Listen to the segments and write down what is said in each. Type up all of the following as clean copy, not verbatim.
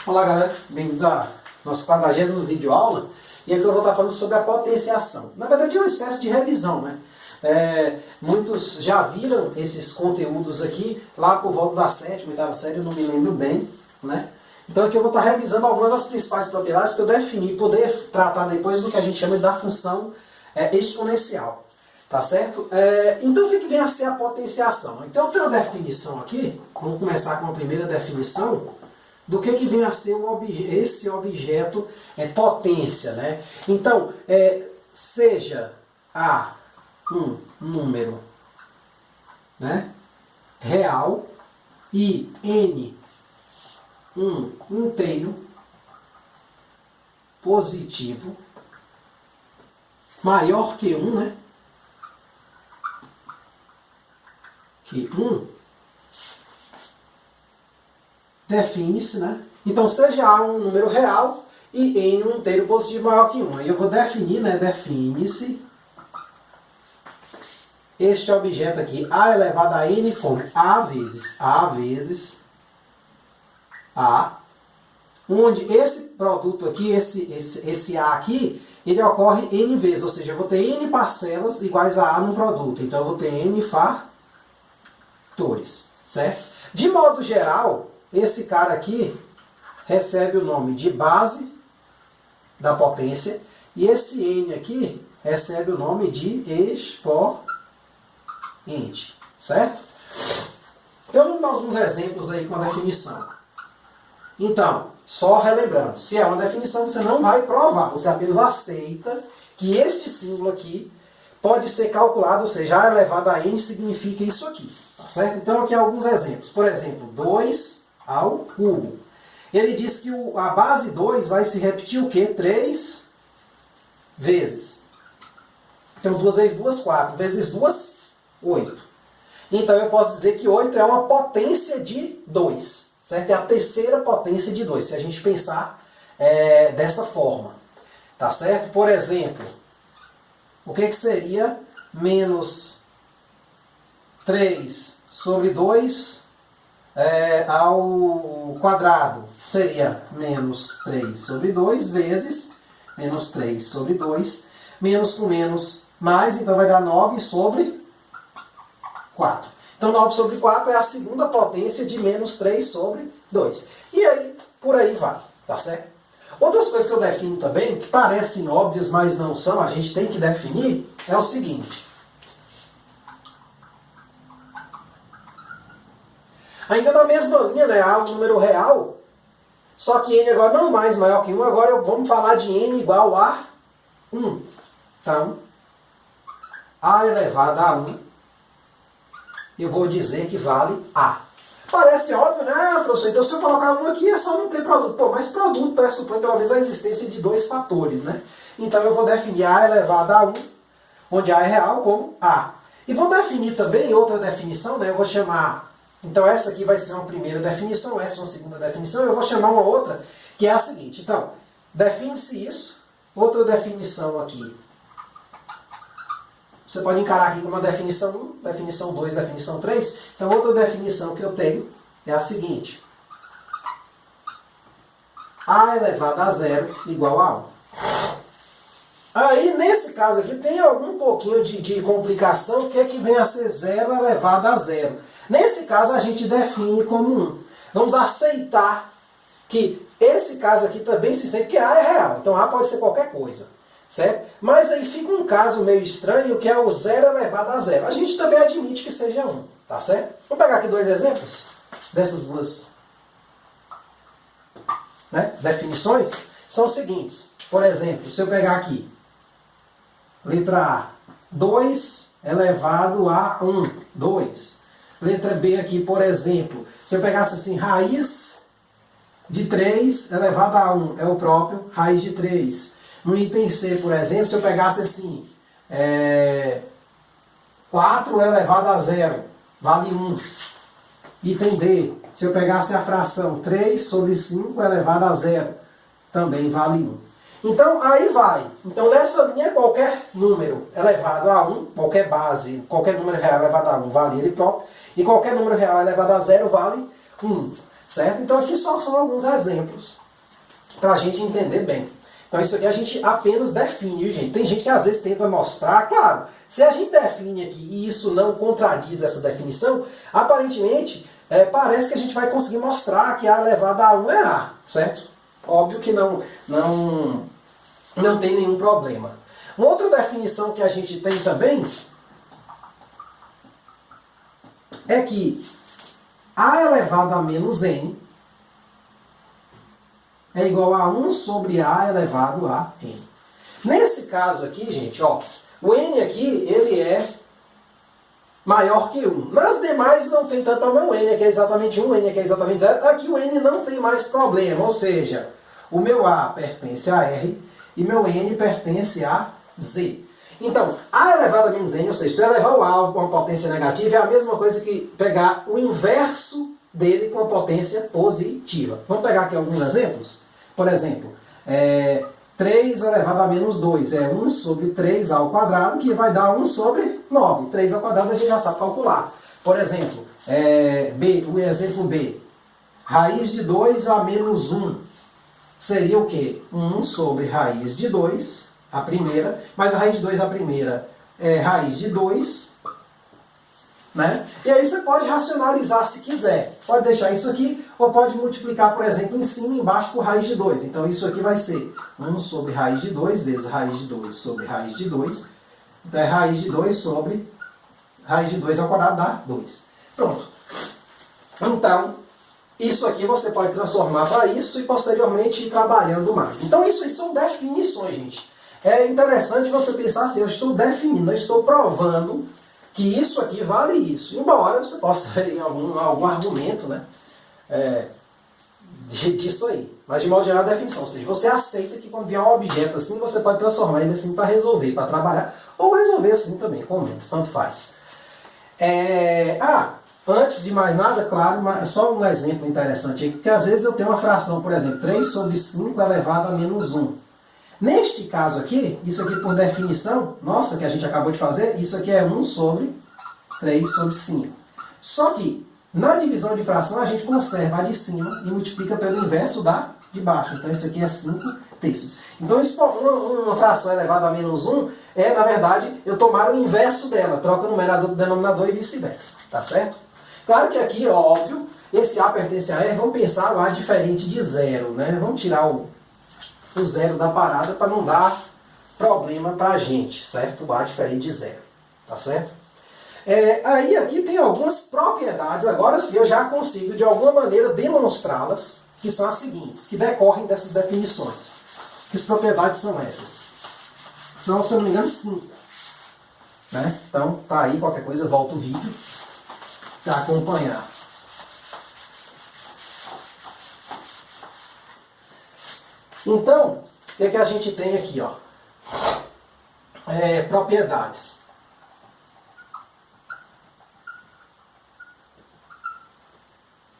Olá galera, bem-vindos a nossa 40ª vídeo aula. E aqui eu vou estar falando sobre a potenciação. Na verdade é uma espécie de revisão, né? Muitos já viram esses conteúdos aqui lá por volta da 7ª, 8ª série, eu não me lembro bem, né? Então aqui eu vou estar revisando algumas das principais propriedades que eu defini e poder tratar depois do que a gente chama da função exponencial. Tá certo? Então o que vem a ser a potenciação? Então eu tenho uma definição aqui, vamos começar com a primeira definição, do que vem a ser esse objeto potência, né? Então, seja A um número, né, real e N um inteiro positivo maior que 1, né? Que 1 define-se, né? Então, seja A um número real e N um inteiro positivo maior que 1. Aí eu vou definir, né? Define-se este objeto aqui, A elevado a N como A vezes A, onde esse produto aqui, esse A aqui, ele ocorre N vezes, ou seja, eu vou ter N parcelas iguais a A no produto. Então eu vou ter N fatores, certo? De modo geral, esse cara aqui recebe o nome de base da potência e esse N aqui recebe o nome de expoente, certo? Então vamos dar alguns exemplos aí com a definição. Então, só relembrando, se é uma definição você não vai provar, você apenas aceita que este símbolo aqui pode ser calculado, ou seja, A elevado a N significa isso aqui, tá certo? Então aqui alguns exemplos, por exemplo, 2 ao cubo. Ele diz que a base 2 vai se repetir o quê? 3 vezes. Então 2 vezes 2, 4. Vezes 2, 8. Então eu posso dizer que 8 é uma potência de 2. Certo? É a terceira potência de 2, se a gente pensar dessa forma. Tá certo? Por exemplo, o que seria menos 3 sobre 2 ao quadrado? Seria menos 3 sobre 2 vezes menos 3 sobre 2, menos com menos mais, então vai dar 9 sobre 4. Então 9 sobre 4 é a segunda potência de menos 3 sobre 2. E aí, por aí vai, tá certo? Outras coisas que eu defino também, que parecem óbvias, mas não são, a gente tem que definir, é o seguinte. Ainda na mesma linha, né, A um número real, só que N agora não mais maior que 1, agora vamos falar de N igual a 1. Então, A elevado a 1, eu vou dizer que vale A. Parece óbvio, né, professor? Então se eu colocar 1 aqui é só não ter produto. Pô, mas produto pressupõe pelo menos a existência de dois fatores, né? Então eu vou definir A elevado a 1, onde A é real, como A. E vou definir também outra definição, né? Eu vou chamar... Então essa aqui vai ser uma primeira definição, essa é uma segunda definição, eu vou chamar uma outra, que é a seguinte. Então, define-se isso, outra definição aqui. Você pode encarar aqui como uma definição 1, definição 2, definição 3. Então, outra definição que eu tenho é a seguinte. A elevado a 0 igual a 1. Aí, nesse caso aqui, tem algum pouquinho de complicação, que é que vem a ser 0 elevado a 0. Nesse caso, a gente define como 1. Vamos aceitar que esse caso aqui também se estende, porque A é real. Então, A pode ser qualquer coisa. Certo? Mas aí fica um caso meio estranho, que é o 0 elevado a 0. A gente também admite que seja 1, tá certo? Vamos pegar aqui dois exemplos dessas duas, né, definições. São os seguintes. Por exemplo, se eu pegar aqui, letra A, 2 elevado a 1, 2. Letra B aqui, por exemplo, se eu pegasse assim, raiz de 3 elevado a 1, é o próprio raiz de 3. No item C, por exemplo, se eu pegasse assim, 4 elevado a 0, vale 1. Item D, se eu pegasse a fração 3 sobre 5 elevado a 0, também vale 1. Então, aí vai. Então, nessa linha, qualquer número elevado a 1, qualquer base, qualquer número real elevado a 1 vale ele próprio, e qualquer número real elevado a 0 vale 1. certo? Então aqui só são alguns exemplos para a gente entender bem. Então isso aqui a gente apenas define, gente. Tem gente que às vezes tenta mostrar, claro, se a gente define aqui e isso não contradiz essa definição, aparentemente parece que a gente vai conseguir mostrar que A elevado a 1 é A, certo? Óbvio que não tem nenhum problema. Uma outra definição que a gente tem também é que A elevado a menos N é igual a 1 sobre A elevado a N. Nesse caso aqui, gente, ó, o N aqui, ele é maior que 1. Nas demais não tem tanto problema. O N aqui é exatamente 1, o N aqui é exatamente 0. Aqui o N não tem mais problema, ou seja, o meu A pertence a R e meu N pertence a Z. Então, A elevado a menos N, ou seja, se eu elevar o A a uma potência negativa, é a mesma coisa que pegar o inverso dele com a potência positiva. Vamos pegar aqui alguns exemplos? Por exemplo, 3 elevado a menos 2 é 1 sobre 3 ao quadrado, que vai dar 1 sobre 9. 3 ao quadrado a gente já sabe calcular. Por exemplo, o exemplo B, raiz de 2 a menos 1 seria o quê? 1 sobre raiz de 2, a primeira, mas a raiz de 2 a primeira é raiz de 2, né? E aí você pode racionalizar se quiser. Pode deixar isso aqui, ou pode multiplicar, por exemplo, em cima e embaixo por raiz de 2. Então isso aqui vai ser 1 sobre raiz de 2 vezes raiz de 2 sobre raiz de 2. Então é raiz de 2 sobre raiz de 2 ao quadrado dá 2. Pronto. Então, isso aqui você pode transformar para isso e posteriormente ir trabalhando mais. Então isso aí são definições, gente. É interessante você pensar assim, eu estou definindo, eu estou provando que isso aqui vale isso. Embora você possa ver algum argumento, né, disso aí. Mas de modo geral a definição. Ou seja, você aceita que quando vier um objeto assim, você pode transformar ele assim para resolver, para trabalhar. Ou resolver assim também, com menos, tanto faz. Antes de mais nada, claro, só um exemplo interessante aqui, porque às vezes eu tenho uma fração, por exemplo, 3 sobre 5 elevado a menos 1. Neste caso aqui, isso aqui por definição, nossa, que a gente acabou de fazer, isso aqui é 1 sobre 3 sobre 5. Só que, na divisão de fração, a gente conserva a de cima e multiplica pelo inverso da de baixo. Então isso aqui é 5 terços. Então uma fração elevada a menos 1 na verdade, eu tomar o inverso dela, troca o numerador do denominador e vice-versa. Tá certo? Claro que aqui, óbvio, esse A pertence a R, vamos pensar o A diferente de zero, né? Vamos tirar o zero da parada para não dar problema para a gente, certo? O A diferente de zero, tá certo? Aí aqui tem algumas propriedades, agora sim eu já consigo de alguma maneira demonstrá-las, que são as seguintes, que decorrem dessas definições. Que propriedades são essas? São, se eu não me engano, 5. Né? Então, tá aí, qualquer coisa, volta o vídeo para acompanhar. Então, o que é que a gente tem aqui? Ó? Propriedades.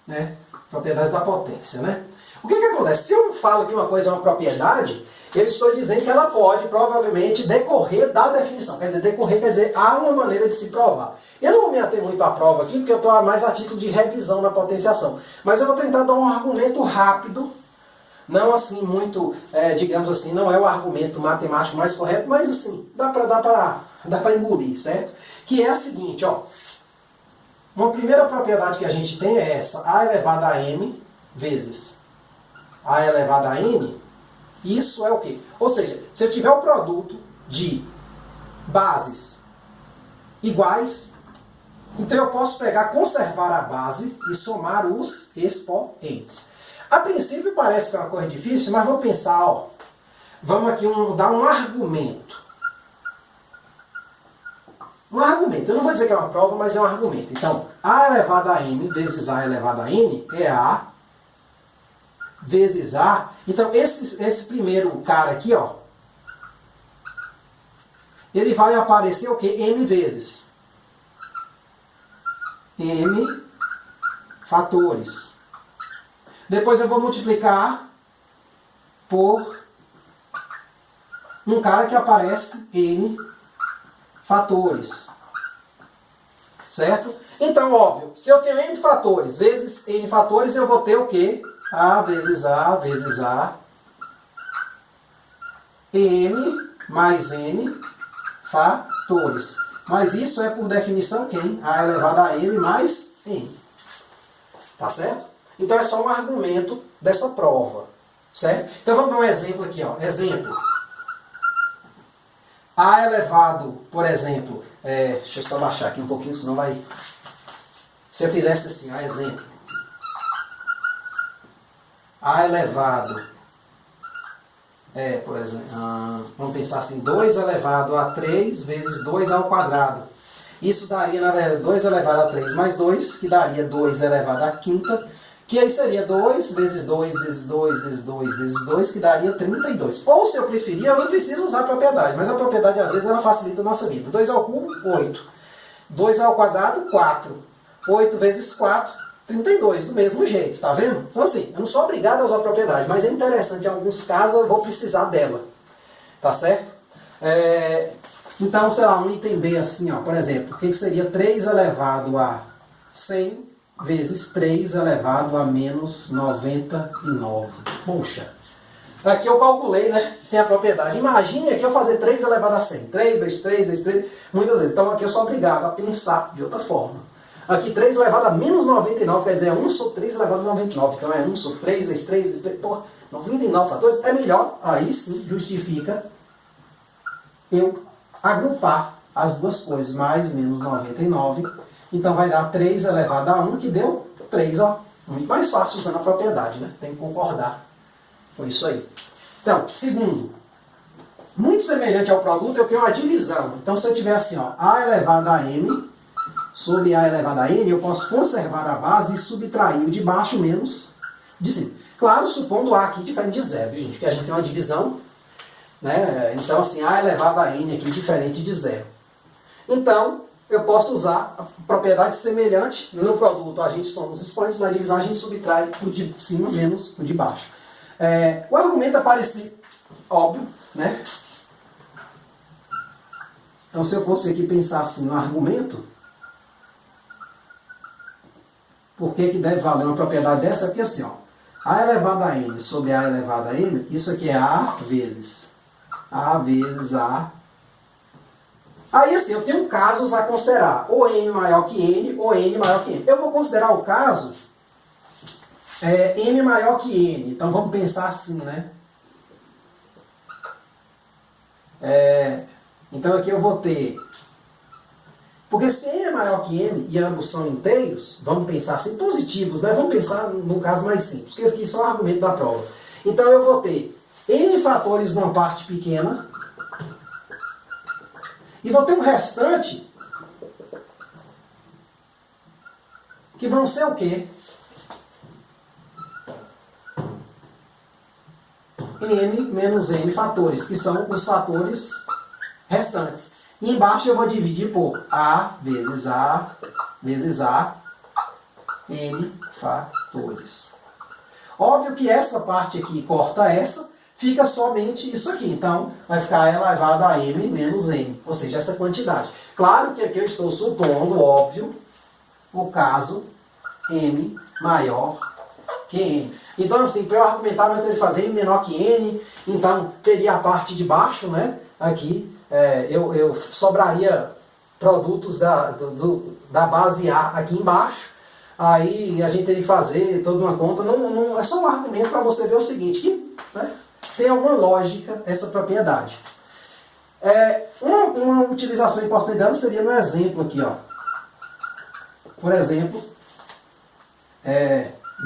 Né? Propriedades da potência. Né? O que acontece? Se eu falo que uma coisa é uma propriedade, eu estou dizendo que ela pode, provavelmente, decorrer da definição. Quer dizer, decorrer quer dizer, há uma maneira de se provar. Eu não vou me ater muito à prova aqui, porque eu estou mais a título de revisão na potenciação. Mas eu vou tentar dar um argumento rápido, não assim muito, digamos assim, não é o argumento matemático mais correto, mas assim, dá para engolir, certo? Que é a seguinte, ó. Uma primeira propriedade que a gente tem é essa, A elevado a M vezes A elevado a N. Isso é o quê? Ou seja, se eu tiver o produto de bases iguais, então eu posso conservar a base e somar os expoentes. A princípio parece que é uma coisa difícil, mas vamos pensar, ó. Vamos aqui dar um argumento. Um argumento. Eu não vou dizer que é uma prova, mas é um argumento. Então, A elevado a M vezes A elevado a N é A vezes A. Então, esse primeiro cara aqui, ó, ele vai aparecer o quê? M vezes. M fatores. Depois eu vou multiplicar por um cara que aparece N fatores. Certo? Então, óbvio, se eu tenho n fatores vezes n fatores, eu vou ter o quê? A vezes A vezes A, m mais n fatores. Mas isso é por definição quem? A elevado a m mais n. Tá certo? Então é só um argumento dessa prova. Certo? Então vamos dar um exemplo aqui. Ó. Exemplo. A elevado, por exemplo, deixa eu só baixar aqui um pouquinho, senão vai... Se eu fizesse assim, ó, exemplo. A elevado, por exemplo, vamos pensar assim, 2 elevado a 3 vezes 2 ao quadrado. Isso daria, na verdade, 2 elevado a 3 mais 2, que daria 2 elevado a quinta, que aí seria 2 vezes 2 vezes 2 vezes 2 vezes 2, que daria 32. Ou, se eu preferir, eu não preciso usar a propriedade, mas a propriedade, às vezes, ela facilita a nossa vida. 2 ao cubo, 8. 2 ao quadrado, 4. 8 vezes 4, 32, do mesmo jeito, tá vendo? Então, assim, eu não sou obrigado a usar a propriedade, mas é interessante, em alguns casos, eu vou precisar dela. Tá certo? Então, sei lá, um item B assim, ó, por exemplo, o que seria 3 elevado a 100 vezes 3 elevado a menos 99. Puxa. Aqui eu calculei, né, sem a propriedade. Imagine aqui eu fazer 3 elevado a 100. 3 vezes 3 vezes 3, muitas vezes. Então aqui eu sou obrigado a pensar de outra forma. Aqui 3 elevado a menos 99, quer dizer, é 1 sobre 3 elevado a 99. Então é 1 sobre 3 vezes 3 vezes 3. Pô, 99 fatores é melhor. Aí sim justifica eu agrupar as duas coisas. Mais menos 99. Então vai dar 3 elevado a 1, que deu 3, ó. Muito mais fácil usando a propriedade, né? Tem que concordar com isso aí. Então, segundo, muito semelhante ao produto, eu tenho uma divisão. Então, se eu tiver assim, ó, A elevado a M sobre A elevado a N, eu posso conservar a base e subtrair o de baixo menos de cima. Claro, supondo A aqui diferente de zero, gente, porque a gente tem uma divisão, né? Então, assim, A elevado a N aqui diferente de zero. Então, eu posso usar a propriedade semelhante. No produto a gente soma os expoentes, na divisão a gente subtrai o de cima menos o de baixo. O argumento é parecido, óbvio, né? Então, se eu fosse aqui pensar assim no argumento, por que deve valer uma propriedade dessa? Porque assim, ó, A elevado a N sobre A elevado a M, isso aqui é A vezes A. Aí, assim, eu tenho casos a considerar, ou M maior que N, ou N maior que M. Eu vou considerar o caso M maior que N. Então, vamos pensar assim, né? Então, aqui eu vou ter... Porque se N é maior que M e ambos são inteiros, vamos pensar assim, positivos, né? Vamos pensar num caso mais simples, porque aqui só é o argumento da prova. Então, eu vou ter N fatores numa parte pequena, e vou ter um restante que vão ser o quê? M menos N fatores, que são os fatores restantes. E embaixo eu vou dividir por A vezes A vezes A, N fatores. Óbvio que essa parte aqui corta essa, fica somente isso aqui. Então, vai ficar elevado a M menos N. Ou seja, essa quantidade. Claro que aqui eu estou supondo, óbvio, o caso M maior que N. Então, assim, para eu argumentar, eu teria que fazer M menor que N. Então, teria a parte de baixo, né? Aqui, eu sobraria produtos da base A aqui embaixo. Aí, a gente teria que fazer toda uma conta. Não, é só um argumento para você ver o seguinte, que, né? Tem alguma lógica essa propriedade. Uma utilização importante dela seria no exemplo aqui, ó. Por exemplo,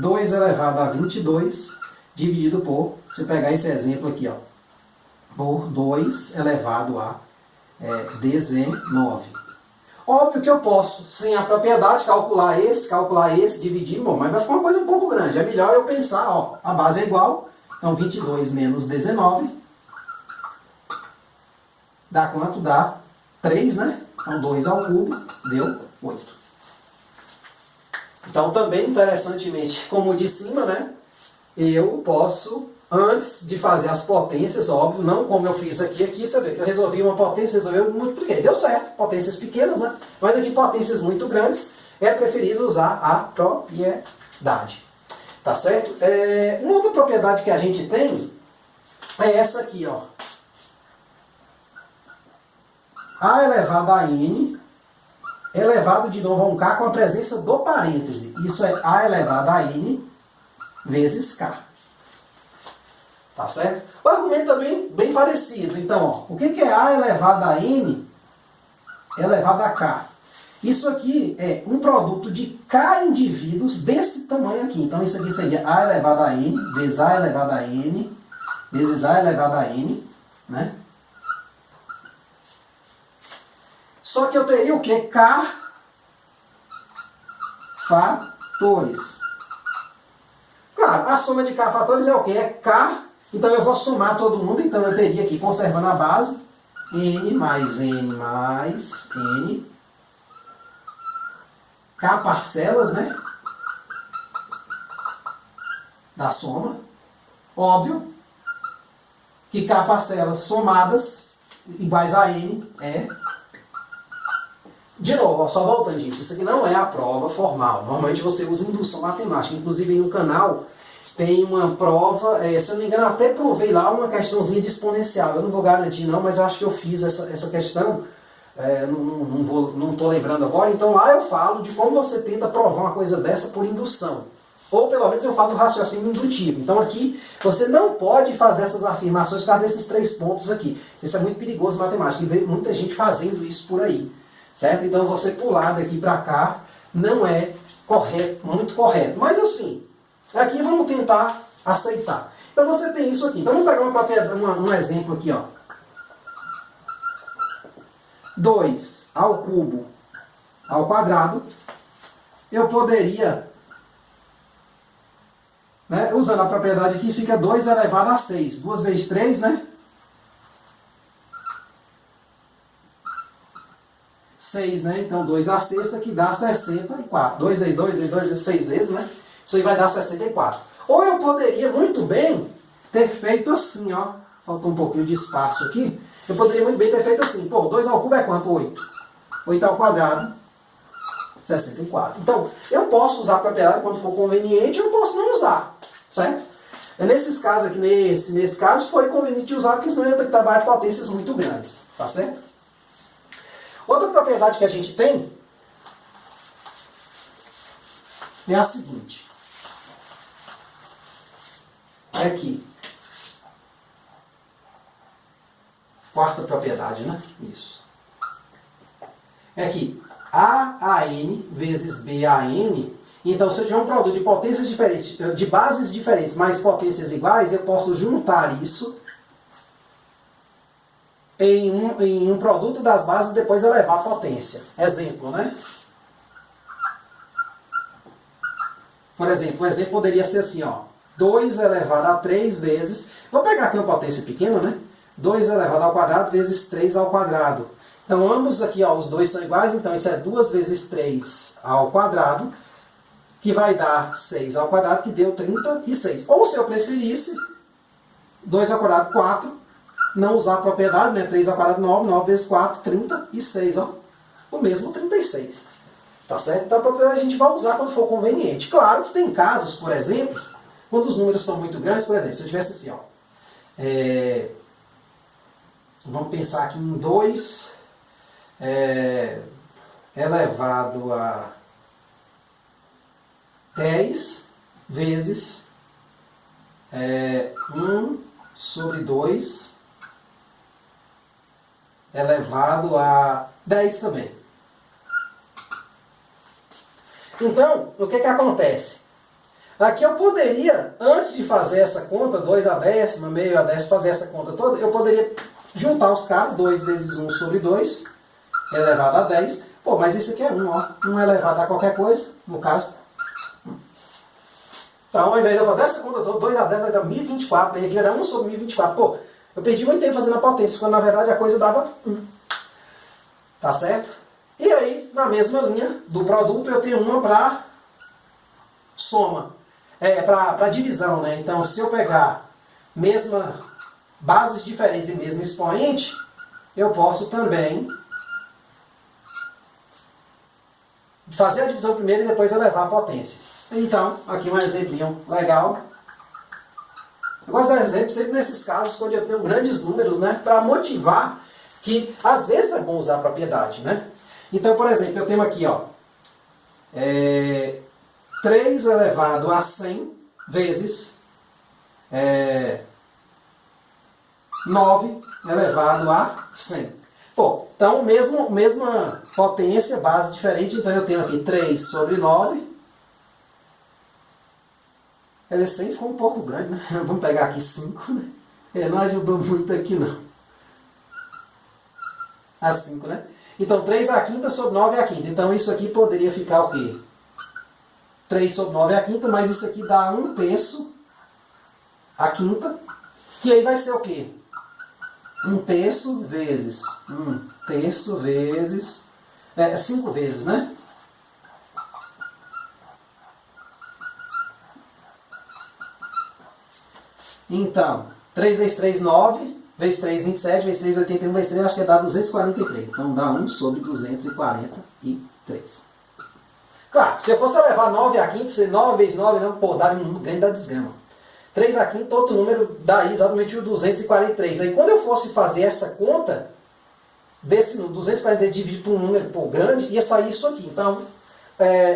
2 elevado a 22 dividido por, se pegar esse exemplo aqui, ó, por 2 elevado a 19. Óbvio que eu posso, sem a propriedade, calcular esse, dividir, bom, mas vai ficar uma coisa um pouco grande. É melhor eu pensar, ó, a base é igual. Então, 22 menos 19 dá quanto? Dá 3, né? Então, 2 ao cubo deu 8. Então, também, interessantemente, como o de cima, né? Eu posso, antes de fazer as potências, óbvio, não como eu fiz aqui, você vê que eu resolvi uma potência, eu multipliquei. Deu certo, potências pequenas, né? Mas aqui potências muito grandes. é preferível usar a propriedade. Tá certo? Uma outra propriedade que a gente tem é essa aqui, ó. A elevado a n elevado de novo a um k com a presença do parêntese. Isso é a elevado a n vezes k. Tá certo? O argumento também bem parecido. Então, ó, o que é a elevado a n elevado a k? Isso aqui é um produto de k indivíduos desse tamanho aqui. Então, isso aqui seria a elevado a n vezes a elevado a n vezes a elevado a n, né? Só que eu teria o quê? K fatores. Claro, a soma de K fatores é o quê? É K, então eu vou somar todo mundo, então eu teria aqui, conservando a base, N mais N mais N, K parcelas, né? Da soma. Óbvio que K parcelas somadas iguais a N é... De novo, ó, só voltando, gente, isso aqui não é a prova formal. Normalmente você usa indução matemática. Inclusive, no canal tem uma prova, se eu não me engano, até provei lá uma questãozinha de exponencial. Eu não vou garantir não, mas eu acho que eu fiz essa questão. Não estou lembrando agora. Então lá eu falo de como você tenta provar uma coisa dessa por indução. Ou pelo menos eu falo do raciocínio indutivo. Então aqui você não pode fazer essas afirmações por causa desses 3 pontos aqui. Isso é muito perigoso em matemática. E vê muita gente fazendo isso por aí. Certo? Então você pular daqui para cá não é correto, muito correto. Mas assim, aqui vamos tentar aceitar. Então você tem isso aqui. Então vamos pegar um exemplo aqui, ó. 2 ao cubo ao quadrado. Eu poderia, né, usando a propriedade aqui, fica 2 elevado a 6. 2 vezes 3, né? 6, né? Então 2 a sexta que dá 64. 2 vezes 2 vezes 2 vezes 6 vezes, né? Isso aí vai dar 64. Ou eu poderia muito bem ter feito assim, ó. Faltou um pouquinho de espaço aqui. Eu poderia muito bem ter feito assim. Pô, 2 ao cubo é quanto? 8. 8 ao quadrado, 64. Então, eu posso usar a propriedade quando for conveniente, eu posso não usar. Certo? Nesses casos aqui, nesse caso, foi conveniente usar, porque senão eu ia ter que trabalhar potências muito grandes. Tá certo? Outra propriedade que a gente tem é a seguinte. É aqui. Quarta propriedade, né? Isso. É aqui. AN vezes BAN. Então, se eu tiver um produto de potências diferentes, de bases diferentes, mas potências iguais, eu posso juntar isso em um produto das bases e depois elevar a potência. Exemplo, né? Por exemplo, um exemplo poderia ser assim, ó. 2 elevado a 3 vezes... Vou pegar aqui uma potência pequena, né? 2 elevado ao quadrado vezes 3 ao quadrado. Então, ambos aqui, ó, os dois são iguais. Então, isso é 2 vezes 3 ao quadrado, que vai dar 6 ao quadrado, que deu 36. Ou, se eu preferisse, 2 ao quadrado, 4. Não usar a propriedade, né? 3 ao quadrado, 9. 9 vezes 4, 36, ó. O mesmo 36. Tá certo? Então a propriedade a gente vai usar quando for conveniente. Claro que tem casos, por exemplo, quando os números são muito grandes, por exemplo, se eu tivesse assim, ó. Vamos pensar aqui em 2 elevado a 10 vezes 1 sobre 2 elevado a 10 também. Então, o que acontece? Aqui eu poderia, antes de fazer essa conta, 2 a décima, meio a décima, fazer essa conta toda, eu poderia juntar os caras, 2 vezes 1 sobre 2, elevado a 10. Pô, mas isso aqui é 1, ó. 1 elevado a qualquer coisa, no caso. Então, ao invés de eu fazer essa conta toda, 2 a 10 vai dar 1024, daí aqui vai dar 1 sobre 1024. Pô, eu perdi muito tempo fazendo a potência, quando na verdade a coisa dava 1. Tá certo? E aí, na mesma linha do produto, eu tenho uma para soma. Para divisão, né? Então, se eu pegar bases diferentes e mesmo expoente, eu posso também fazer a divisão primeiro e depois elevar a potência. Então, aqui um exemplinho legal. Eu gosto de dar exemplo sempre nesses casos quando eu tenho grandes números, né, para motivar que às vezes é bom usar a propriedade, né? Então, por exemplo, eu tenho aqui, ó, 3 elevado a 100 vezes 9 elevado a 100. Pô, então, mesma potência, base diferente, então eu tenho aqui 3 sobre 9. Quer dizer, 100 ficou um pouco grande, né? Vamos pegar aqui 5, né? Não ajudou muito aqui, não. A 5, né? Então, 3 a quinta sobre 9 a quinta. Então, isso aqui poderia ficar o quê? 3 sobre 9 a quinta, mas isso aqui dá 1/3 a quinta. Que aí vai ser o quê? 1/3 vezes 1/3 vezes 5 vezes, né? Então, 3 vezes 3, 9, vezes 3, 27, vezes 3, 81, vezes 3, acho que dá 243. Então, dá 1 sobre 243. Claro, se eu fosse levar 9 a quinta, se 9 vezes 9, não, pô, dá um número grande da desgrama. 3 a quinta, outro número, daí exatamente o 243. Aí, quando eu fosse fazer essa conta, desse 243 dividido por um número grande, ia sair isso aqui. Então,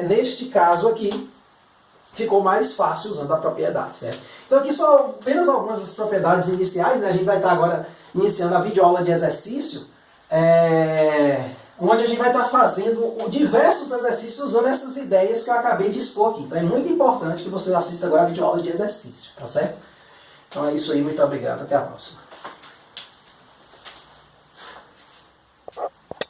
neste caso aqui, ficou mais fácil usando a propriedade, certo? Então aqui só apenas algumas das propriedades iniciais, né? A gente vai estar agora iniciando a videoaula de exercício, onde a gente vai estar fazendo diversos exercícios usando essas ideias que eu acabei de expor aqui. Então é muito importante que você assista agora a videoaula de exercício, tá certo? Então é isso aí, muito obrigado, até a próxima.